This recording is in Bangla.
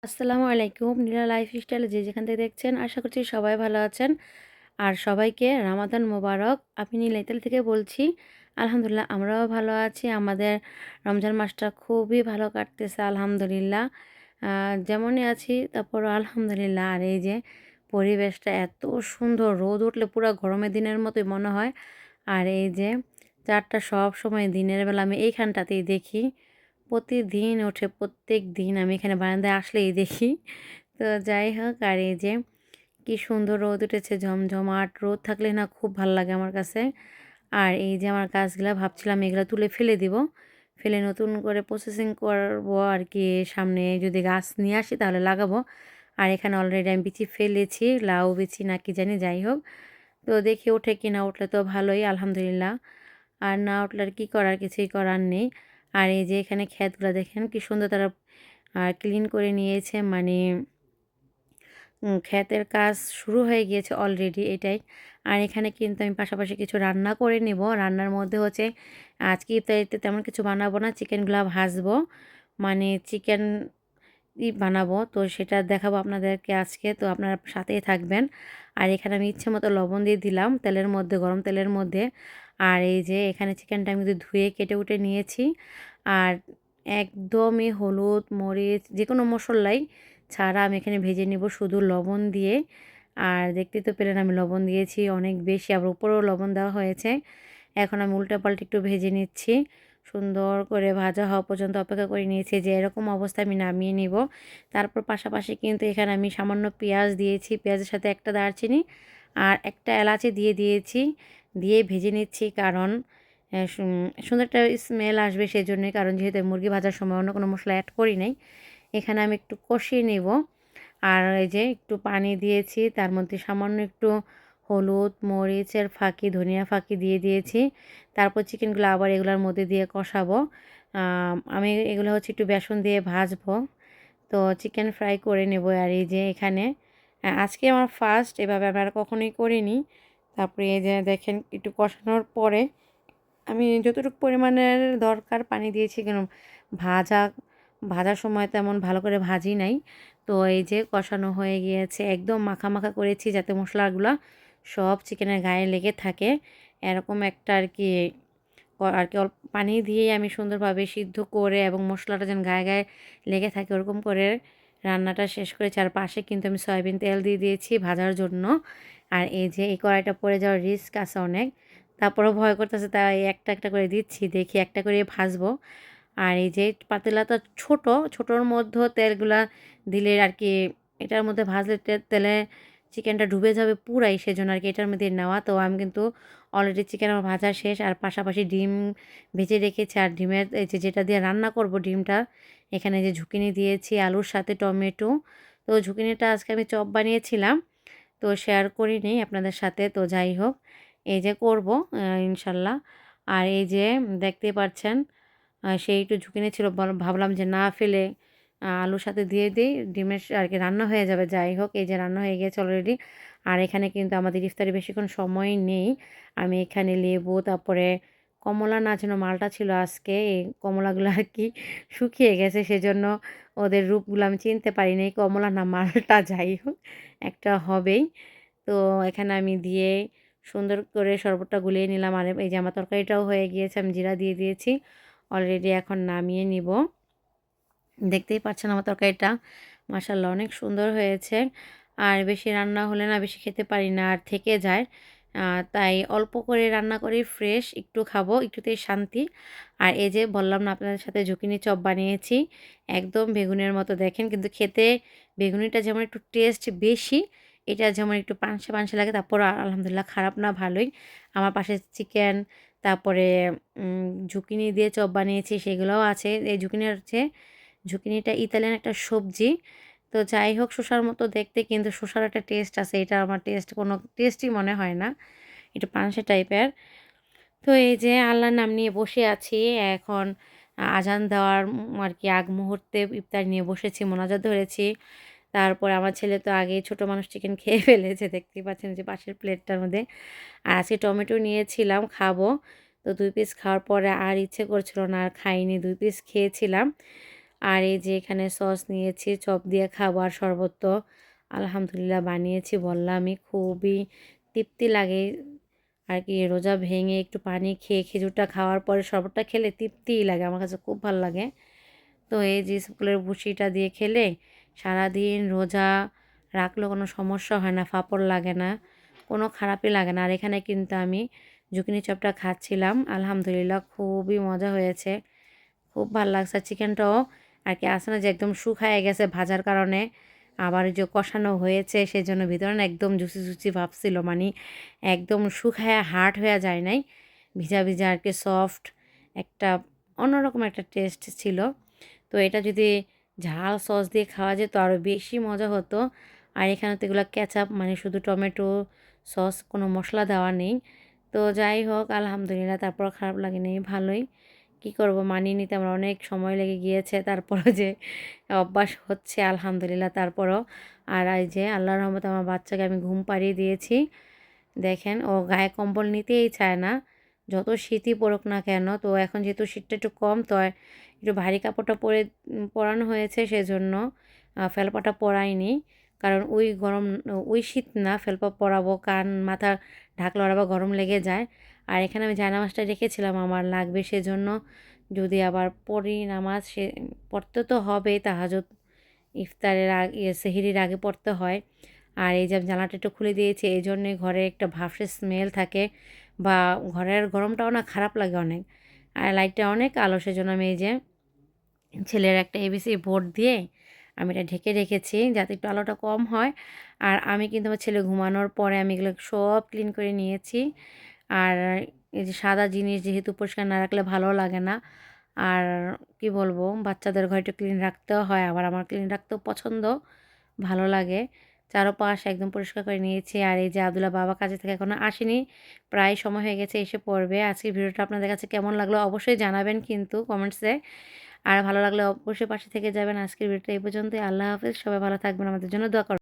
আসসালামু আলাইকুম। নীলা লাইফস্টাইল যে যেখান থেকে দেখছেন আশা করছি সবাই ভালো আছেন। আর সবাইকে রামাদান মোবারক। আমি নীলা ইতালি থেকে বলছি। আলহামদুলিল্লাহ আমরাও ভালো আছি। আমাদের রমজান মাসটা খুবই ভালো কাটতেছে আলহামদুলিল্লাহ। যেমনই আছি তারপরও আলহামদুলিল্লাহ। আর এই যে পরিবেশটা এত সুন্দর, রোদ উঠলে পুরা গরমের দিনের মতোই মনে হয়। আর এই যে চাঁদটা সবসময় দিনের বেলা আমি এইখানটাতেই দেখি। প্রতিদিন ওঠে, প্রত্যেকদিন আমি এখানে বারান্দায় আসলেই দেখি। তো যাই হোক, আর এই যে কি সুন্দর রোদ উঠেছে, ঝমঝমাট রোদ থাকলে না খুব ভাল লাগে আমার কাছে। আর এই যে আমার গাছগুলা ভাবছিলাম এগুলা তুলে ফেলে দিব, ফেলে নতুন করে প্রসেসিং করবো আর কি। সামনে যদি গাছ নিয়ে আসি তাহলে লাগাবো। আর এখানে অলরেডি আমি বিচি ফেলেছি, লাউ বিচি না কি জানি, যাই হোক। তো দেখি ওঠে কি না, উঠলে তো ভালোই আলহামদুলিল্লাহ। আর না উঠলে আর কী করার, কিছুই করার নেই। আর এই যে এখানে ক্ষেতগুলো দেখেন কি সুন্দর তারা ক্লিন করে নিয়েছে, মানে ক্ষেতের কাজ শুরু হয়ে গিয়েছে অলরেডি, এটাই। আর এখানে কিন্তু আমি পাশাপাশি কিছু রান্না করে নিব। রান্নার মধ্যে হচ্ছে আজকে ইফতারিতে তেমন কিছু বানাবো না, চিকেনগুলো ভাজবো, মানে চিকেন বানাবো। তো সেটা দেখাবো আপনাদেরকে আজকে, তো আপনারা সাথেই থাকবেন। আর এখানে আমি ইচ্ছে মতো লবণ দিয়ে দিলাম তেলের মধ্যে, গরম তেলের মধ্যে। আর এই যে এখানে চিকেনটা আমি কিন্তু ধুয়ে কেটে উঠে নিয়েছি। আর একদমই হলুদ মরিচ যে কোনো মশলাই ছাড়া আমি এখানে ভেজে নিব শুধু লবণ দিয়ে। আর দেখতে তো পেলেন আমি লবণ দিয়েছি অনেক বেশি, আবার উপরেও লবণ দেওয়া হয়েছে। এখন আমি উল্টাপাল্টা একটু ভেজে নিচ্ছি, সুন্দর করে ভাজা হওয়া পর্যন্ত অপেক্ষা করে নিয়েছি, যে এরকম অবস্থায় আমি নামিয়ে নিব। তারপর পাশাপাশি কিন্তু এখানে আমি সামান্য পেঁয়াজ দিয়েছি, পেঁয়াজের সাথে একটা দারচিনি আর একটা এলাচি দিয়ে দিয়েছি, দিয়ে ভেজে নিচ্ছি। কারণ সুন্দর একটা স্মেল আসবে সেজন্যই, কারণ যেহেতু মুরগি ভাজার সময় অন্য কোনো মশলা অ্যাড করি নাই। এখানে আমি একটু কষিয়ে নেব। আর এই যে একটু পানি দিয়েছি, তার মধ্যে সামান্য একটু হলুদ মরিচের ফাঁকি, ধনিয়া ফাঁকি দিয়ে দিয়েছি। তারপর চিকেনগুলো আবার এগুলোর মধ্যে দিয়ে কষাবো। আমি এগুলো হচ্ছে একটু বেসন দিয়ে ভাজবো। তো চিকেন ফ্রাই করে নেব। আর এই যে এখানে আজকে আমার ফার্স্ট, এভাবে আমি আর কখনোই করিনি। তারপরে এই যে দেখেন একটু কষানোর পরে আমি যতটুকু পরিমাণের দরকার পানি দিয়েছি, কেন ভাজা ভাজার সময় তেমন ভালো করে ভাজি নাই। তো এই যে কষানো হয়ে গিয়েছে, একদম মাখা মাখা করেছি যাতে মশলাগুলো সব চিকেনের গায়ে লেগে থাকে, এরকম একটা আর কি। অল্প পানি দিয়ে আমি সুন্দরভাবে সিদ্ধ করে এবং মশলাটা যেন গায়ে গায়ে লেগে থাকে ওরকম করে রান্নাটা শেষ করেছি। আর পাশে কিন্তু আমি সয়াবিন তেল দিয়ে দিয়েছি ভাজার জন্য। আর এই যে এই কড়াইটা পড়ে যাওয়ার রিস্ক আছে অনেক, তারপরেও ভয় করতেছে, তাই একটা একটা করে দিচ্ছি, দেখি একটা করে ভাজবো। আর এই যে পাতিলাটা ছোট, ছোটোর মধ্যে তেলগুলা দিলে আর কি, এটার মধ্যে ভাজলে তেলে চিকেনটা ডুবে যাবে পুরাই, সেজন্য আর কি এটার মধ্যে নেওয়া। তো আমি কিন্তু অলরেডি চিকেন আমার ভাজা শেষ, আর পাশাপাশি ডিম ভেজে রেখেছি। আর ডিমের এই যে যেটা দিয়ে রান্না করব ডিমটা, এখানে যে ঝুঁকিনি দিয়েছি আলুর সাথে টমেটো। তো ঝুঁকিনিটা আজকে আমি চপ বানিয়েছিলাম, তো শেয়ার করিনি আপনাদের সাথে। তো যাই হোক, এই যে করব ইনশাল্লাহ। আর এই যে দেখতেই পাচ্ছেন সেই একটু ঝুঁকিনি ছিল, ভাবলাম যে না ফেলে আলুর সাথে দিয়ে দিই, ডিমের আর কি রান্না হয়ে যাবে। যাই হোক, এই যে রান্না হয়ে গেছে অলরেডি। আর এখানে কিন্তু আমাদের ইফতারি বেশিক্ষণ সময় নেই। আমি এখানে লেবু, তারপরে কমলা না যেন মালটা ছিল আজকে, এই কমলাগুলো আর কি শুকিয়ে গেছে, সেজন্য ওদের রূপগুলো আমি চিনতে পারিনি, কমলা না মালটা, যাই হোক একটা হবেই। তো এখানে আমি দিয়ে সুন্দর করে শরবতটা গুলিয়ে নিলাম। আর এই যে আমার তরকারিটাও হয়ে গিয়েছে, আমি জিরা দিয়ে দিয়েছি অলরেডি, এখন নামিয়ে নিব। দেখতেই পাচ্ছেন আমার তরকারিটা মাশাআল্লাহ অনেক সুন্দর হয়েছে। আর বেশি রান্না হলে না বেশি খেতে পারি না, আর থেকে যায়। তাই অল্প করে রান্না করি, ফ্রেশ একটু খাবো, একটুতেই শান্তি। আর এই যে বললাম না আপনাদের সাথে ঝুঁকিনি চপ বানিয়েছি, একদম বেগুনের মতো দেখেন, কিন্তু খেতে বেগুনিটা যেমন একটু টেস্ট বেশি, এটা যেমন একটু পানসে পানসে লাগে, তারপর আলহামদুলিল্লাহ খারাপ না, ভালোই। আমার পাশে চিকেন, তারপরে ঝুঁকিনি দিয়ে চপ বানিয়েছি সেগুলোও আছে। এই ঝুঁকিনি হচ্ছে, ঝুঁকিনিটা ইতালিয়ান একটা সবজি। তো যাই হোক, শসার মতো দেখতে, কিন্তু শসার একটা টেস্ট আছে, এটা আমার কোনো টেস্টই মনে হয় না, একটু পানসে টাইপের। তো এই যে আল্লাহর নাম নিয়ে বসে আছি এখন, আজান দেওয়ার আর কি আগ মুহূর্তে ইফতার নিয়ে বসেছি, মোনাজাত ধরেছি। তারপর আমার ছেলে তো আগেই ছোটো মানুষ চিকেন খেয়ে ফেলেছে, দেখতেই পাচ্ছেন যে পাশের প্লেটটার মধ্যে। আর আজকে টমেটো নিয়েছিলাম খাবো, তো 2 পিস খাওয়ার পরে আর ইচ্ছে করছিল না, আর খাইনি, 2 পিস খেয়েছিলাম। আর এই যে এখানে সস নিয়েছি, চপ দিয়ে খাবার শরবত তো আলহামদুলিল্লাহ বানিয়েছি, বললামই খুবই তৃপ্তি লাগে আর কি। রোজা ভেঙে একটু পানি খেয়ে খেজুরটা খাওয়ার পরে শরবতটা খেলে তৃপ্তিই লাগে, আমার কাছে খুব ভালো লাগে। তো এই যে স্কুলের ভুসিটা দিয়ে খেলে সারাদিন রোজা রাখলেও কোনো সমস্যা হয় না, ফাঁপড় লাগে না, কোনো খারাপই লাগে না। আর এখানে কিন্তু আমি জুকিনি চপটা খাচ্ছিলাম, আলহামদুলিল্লাহ খুবই মজা হয়েছে, খুব ভালো লাগছে। চিকেনটাও আর কি আছে না যে একদম শুকায় গেছে ভাজার কারণে, আবার ওই যে কষানো হয়েছে সেজন্য ভিতরে না একদম জুসি জুসি ভাব ছিল, মানে একদম শুকায় হার্ড হয়ে যায় নাই, ভিজা ভিজা আর কি সফট একটা অন্যরকম একটা টেস্ট ছিল। তো এটা যদি ঝাল সস দিয়ে খাওয়া যেত আরও বেশি মজা হতো। আর এখানে তো এগুলো ক্যাচাপ, মানে শুধু টমেটো সস, কোনো মশলা দেওয়া নেই। তো যাই হোক আলহামদুলিল্লাহ, তারপর খারাপ লাগেনি, ভালোই। কী করব, মানিয়ে নিতে আমার অনেক সময় লেগে গিয়েছে, তারপরও যে অভ্যাস হচ্ছে আলহামদুলিল্লাহ তারপরও। আর এই যে আল্লাহর রহমতে আমার বাচ্চাকে আমি ঘুম পাড়িয়ে দিয়েছি, দেখেন ও গায়ে কম্বল নিতেই চায় না, যত শীতই পড়ুক না কেন। তো এখন যেহেতু শীতটা একটু কম, তো একটু ভারী কাপড়টা পরানো হয়েছে, সেজন্য ফেলপাটা পরাইনি, কারণ ওই গরম, ওই শীত না ফেলপা পরাবো, কান মাথা ঢাকলে ওর আবার গরম লেগে যায়। আর এখানে আমি জায়নামাজটা রেখেছিলাম, আমার লাগবে, সেজন্য যদি আবার পড়ি নামাজ, সে পড়তে তো হবেই, তাহাজ্জুদ ইফতারের আগে সেহরির আগে পড়তে হয়। আর এই যে আমি জানালাটা একটু খুলে দিয়েছি, এই জন্যে ঘরে একটা ভাপসে স্মেল থাকে, বা ঘরের গরমটাও না খারাপ লাগে অনেক। আর লাইটটা অনেক আলো, সেজন্য আমি এই যে ছেলের একটা এবিসি বোর্ড দিয়ে আমি এটা ঢেকে রেখেছি, যাতে একটু আলোটা কম হয়। আর আমি কিন্তু আমার ছেলে ঘুমানোর পরে আমি এগুলো সব ক্লিন করে নিয়েছি। আর এই যে সাদা জিনিস যেহেতু পরিষ্কার না রাখলে ভালো লাগে না। আর কি বলবো, বাচ্চাদের ঘর একটু ক্লিন রাখতেও হয়, আবার আমার ক্লিন রাখতেও পছন্দ, ভালো লাগে। চারপাশ একদম পরিষ্কার করে নিয়েছি। আর এই যে আব্দুল্লাহ বাবা কাজে থেকে এখনও আসেনি, প্রায় সময় হয়ে গেছে, এসে পড়বে। আজকের ভিডিওটা আপনাদের কাছে কেমন লাগলো অবশ্যই জানাবেন কিন্তু কমেন্টসে। আর ভালো লাগলে অবশ্যই পাশে থেকে যাবেন। আজকের ভিডিওটা এই পর্যন্তই। আল্লাহ হাফেজ, সবাই ভালো থাকবেন, আমাদের জন্য দোয়া করবেন।